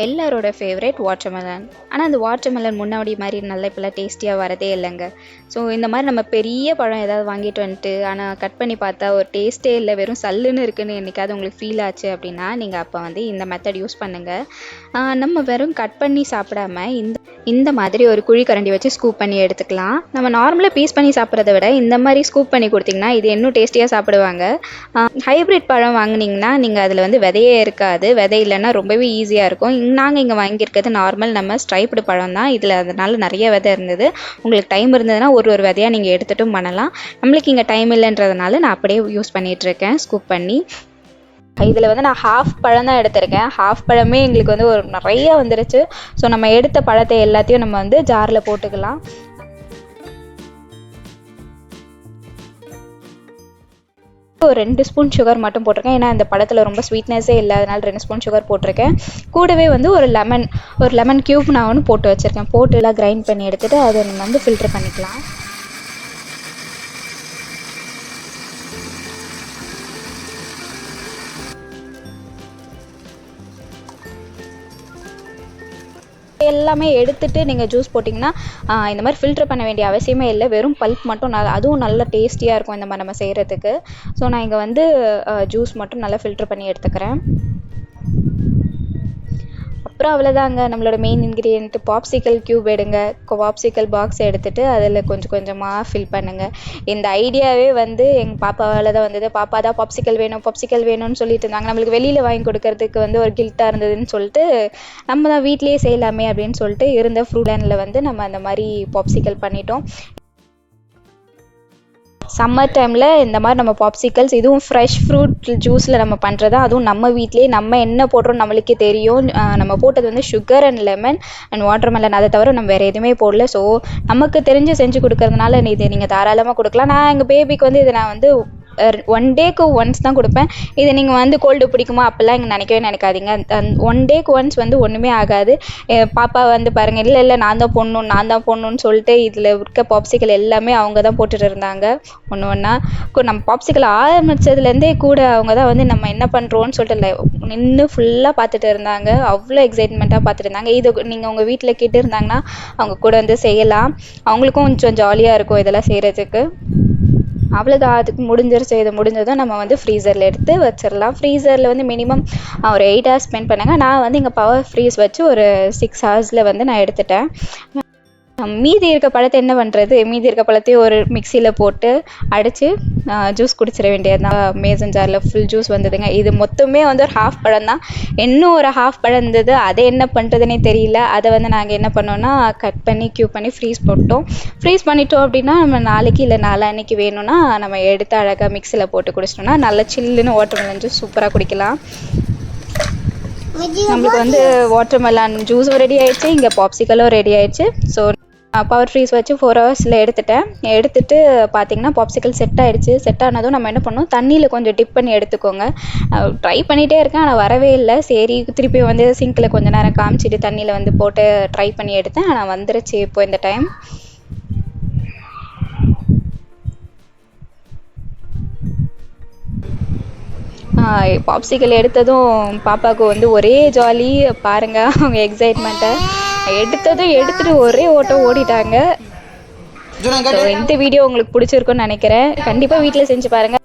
எல்லாரோட favourite watermelon. ஆனால் அந்த வாட்டர்மெலன் முன்னாடி மாதிரி நல்லா இப்போலாம் டேஸ்டியாக வரதே இல்லைங்க. ஸோ இந்த மாதிரி நம்ம பெரிய பழம் ஏதாவது வாங்கிட்டு வந்துட்டு ஆனால் கட் பண்ணி பார்த்தா ஒரு டேஸ்ட்டே இல்லை, வெறும் சல்லுன்னு இருக்குன்னு என்றைக்காவது உங்களுக்கு ஃபீல் ஆச்சு அப்படின்னா நீங்கள் அப்போ வந்து இந்த மெத்தட் யூஸ் பண்ணுங்கள். நம்ம வெறும் கட் பண்ணி சாப்பிடாம இந்த மாதிரி ஒரு குழி கரண்டி வச்சு ஸ்கூப் பண்ணி எடுத்துக்கலாம். நம்ம நார்மலாக பீஸ் பண்ணி சாப்பிட்றத விட இந்த மாதிரி ஸ்கூப் பண்ணி கொடுத்திங்கன்னா இது இன்னும் டேஸ்டியாக சாப்பிடுவாங்க. ஹைப்ரிட் பழம் வாங்கினீங்கன்னா நீங்கள் அதில் வந்து விதையே இருக்காது. விதை இல்லைன்னா ரொம்பவே ஈஸியாக இருக்கும். நாங்கள் இங்கே வாங்கியிருக்கிறது நார்மல் நம்ம ஸ்ட்ரைப்டு பழம் தான். இதில் அதனால் நிறைய விதை இருந்தது. உங்களுக்கு டைம் இருந்ததுன்னா ஒரு விதையாக நீங்கள் எடுத்துகிட்டும் பண்ணலாம். நம்மளுக்கு இங்கே டைம் இல்லைன்றதுனால நான் அப்படியே யூஸ் பண்ணிகிட்ருக்கேன் ஸ்கூப் பண்ணி. இதில் வந்து நான் ஹாஃப் பழம் தான் எடுத்திருக்கேன். ஹாஃப் பழமே எங்களுக்கு வந்து ஒரு நிறைய வந்துருச்சு. ஸோ நம்ம எடுத்த பழத்தை எல்லாத்தையும் நம்ம வந்து ஜாரில் போட்டுக்கலாம். ஒரு 2 ஸ்பூன் சுகர் மட்டும் போட்டிருக்கேன். ஏன்னா இந்த பழத்தில் ரொம்ப ஸ்வீட்னஸே இல்லை, அதனால் 2 ஸ்பூன் சுகர் போட்டிருக்கேன். கூடவே வந்து ஒரு லெமன் க்யூப் நான் ஒன்று போட்டு வச்சுருக்கேன். போட்டு எல்லாம் கிரைண்ட் பண்ணி எடுத்துகிட்டு அதை நம்ம வந்து ஃபில்டர் பண்ணிக்கலாம். எல்லாமே எடுத்துட்டு நீங்கள் ஜூஸ் போட்டிங்கன்னா இந்த மாதிரி ஃபில்டர் பண்ண வேண்டிய அவசியமே இல்லை. வெறும் பல்ப் மட்டும் அதுவும் நல்ல டேஸ்டியாக இருக்கும் இந்த மாதிரி நம்ம செய்கிறதுக்கு. ஸோ நான் இங்கே வந்து ஜூஸ் மட்டும் நல்லா ஃபில்டர் பண்ணி எடுத்துக்கிறேன். அப்புறம் அவ்வளோதாங்க, நம்மளோட மெயின் இன்க்ரீடியன்ட் பாப்சிக்கல் க்யூப் எடுங்க. பாப்சிக்கல் பாக்ஸ் எடுத்துகிட்டு அதில் கொஞ்சம் கொஞ்சமாக ஃபில் பண்ணுங்கள். இந்த ஐடியாவே வந்து எங்கள் பாப்பாவால் தான் வந்தது. பாப்பா தான் பாப்சிக்கல் வேணும்னு சொல்லிட்டு இருந்தாங்க. நம்மளுக்கு வெளியில் வாங்கி கொடுக்கறதுக்கு வந்து ஒரு கில்ட்டாக இருந்ததுன்னு சொல்லிட்டு நம்ம தான் வீட்லேயே செய்யலாமே அப்படின்னு சொல்லிட்டு இருந்த ஃப்ரூட் லைனில் வந்து நம்ம அந்த மாதிரி பாப்சிக்கல் பண்ணிட்டோம். சம்மர் டைமில் இந்த மாதிரி நம்ம பாப்சிக்கல்ஸ், இதுவும் ஃப்ரெஷ் ஃப்ரூட் ஜூஸில் நம்ம பண்ணுறது, அதுவும் நம்ம வீட்லேயே நம்ம என்ன போடுறோம் நம்மளுக்கே தெரியும். நம்ம போட்டது வந்து sugar and lemon and watermelon, அதை தவிர நம்ம வேறு எதுவுமே போடல. ஸோ நமக்கு தெரிஞ்சு செஞ்சு கொடுக்கறதுனால இது நீங்கள் தாராளமாக கொடுக்கலாம். நான் எங்கள் பேபிக்கு வந்து இதை நான் வந்து 1 டேக்கு ஒன்ஸ் தான் கொடுப்பேன். இதை நீங்கள் வந்து கோல்டு பிடிக்குமா அப்போல்லாம் இங்கே நினைக்காதீங்க. 1 டேக்கு ஒன்ஸ் வந்து ஒன்றுமே ஆகாது. பாப்பா வந்து பாருங்கள், இல்லை நான் தான் போடணுன்னு சொல்லிட்டு இதில் இருக்க பாப்சிக்கல் எல்லாமே அவங்க தான் போட்டுட்டு இருந்தாங்க ஒன்று ஒன்றா. நம்ம பாப்சிக்கல் ஆரம்பித்ததுலேருந்தே கூட அவங்க தான் வந்து நம்ம என்ன பண்ணுறோன்னு சொல்லிட்டு நின்று ஃபுல்லாக பார்த்துட்டு இருந்தாங்க. அவ்வளோ எக்ஸைட்மெண்ட்டாக பார்த்துட்டு இருந்தாங்க. இது நீங்கள் உங்கள் வீட்டில் கேட்டு இருந்தாங்கன்னா அவங்க கூட வந்து செய்யலாம். அவங்களுக்கும் கொஞ்சம் ஜாலியாக இருக்கும் இதெல்லாம் செய்கிறதுக்கு. அவ்வளோதான், அதுக்கு இது முடிஞ்சதும் நம்ம வந்து ஃப்ரீசரில் எடுத்து வச்சிடலாம். ஃப்ரீசரில் வந்து மினிமம் ஒரு 8 ஹவர்ஸ் ஸ்பெண்ட் பண்ணுங்க. நான் வந்து இங்கே பவர் ஃப்ரீஸ் வச்சு ஒரு 6 ஹவர்ஸில் வந்து நான் எடுத்துட்டேன். மீதி இருக்க பழத்தை என்ன பண்ணுறது, மீதி இருக்க பழத்தையும் ஒரு மிக்சியில் போட்டு அடித்து ஜூஸ் குடிச்சிட வேண்டியது தான். மேசன் ஜாரில் ஃபுல் ஜூஸ் வந்ததுங்க. இது மொத்தமே வந்து ஒரு ஹாஃப் பழம் தான். இன்னும் ஒரு ஹாஃப் பழம் இருந்தது, அதை என்ன பண்ணுறதுனே தெரியல. அதை வந்து நாங்கள் என்ன பண்ணோன்னா கட் பண்ணி க்யூப் பண்ணி ஃப்ரீஸ் பண்ணிட்டோம் அப்படின்னா நம்ம நாளைக்கு இல்லை நாளான்னைக்கு வேணும்னா நம்ம எடுத்து அழகாக மிக்சியில் போட்டு குடிச்சிட்டோம்னா நல்லா சில்லுன்னு வாட்டர்மெலன் ஜூஸ் சூப்பராக குடிக்கலாம். நம்மளுக்கு வந்து வாட்டர்மெலன் ஜூஸும் ரெடி ஆயிடுச்சு, இங்கே பாப்சிக்கலும் ரெடி ஆயிடுச்சு. ஸோ பவர் ஃப்ரீஸ் வச்சு 4 ஹவர்ஸில் எடுத்துட்டு பார்த்தீங்கன்னா பாப்சிக்கல் செட் ஆனதும் நம்ம என்ன பண்ணோம், தண்ணியில் கொஞ்சம் டிப் பண்ணி எடுத்துக்கோங்க. ட்ரை பண்ணிகிட்டே இருக்கேன், ஆனால் வரவே இல்லை. சரி திருப்பி வந்து சிங்கில் கொஞ்சம் நேரம் காமிச்சிட்டு தண்ணியில் வந்து போட்டு ட்ரை பண்ணி எடுத்தேன். ஆனால் வந்துருச்சு இப்போ இந்த டைம். பாப்சிக்கல் எடுத்ததும் பாப்பாவுக்கு வந்து ஒரே ஜாலி பாருங்கள், அவங்க எக்ஸைட்மெண்ட்டை எடுத்துட்டு ஒரே ஓட்டம் ஓடிட்டாங்க. இந்த வீடியோ உங்களுக்கு பிடிச்சிருக்குன்னு நினைக்கிறேன். கண்டிப்பாக வீட்டில் செஞ்சு பாருங்கள்.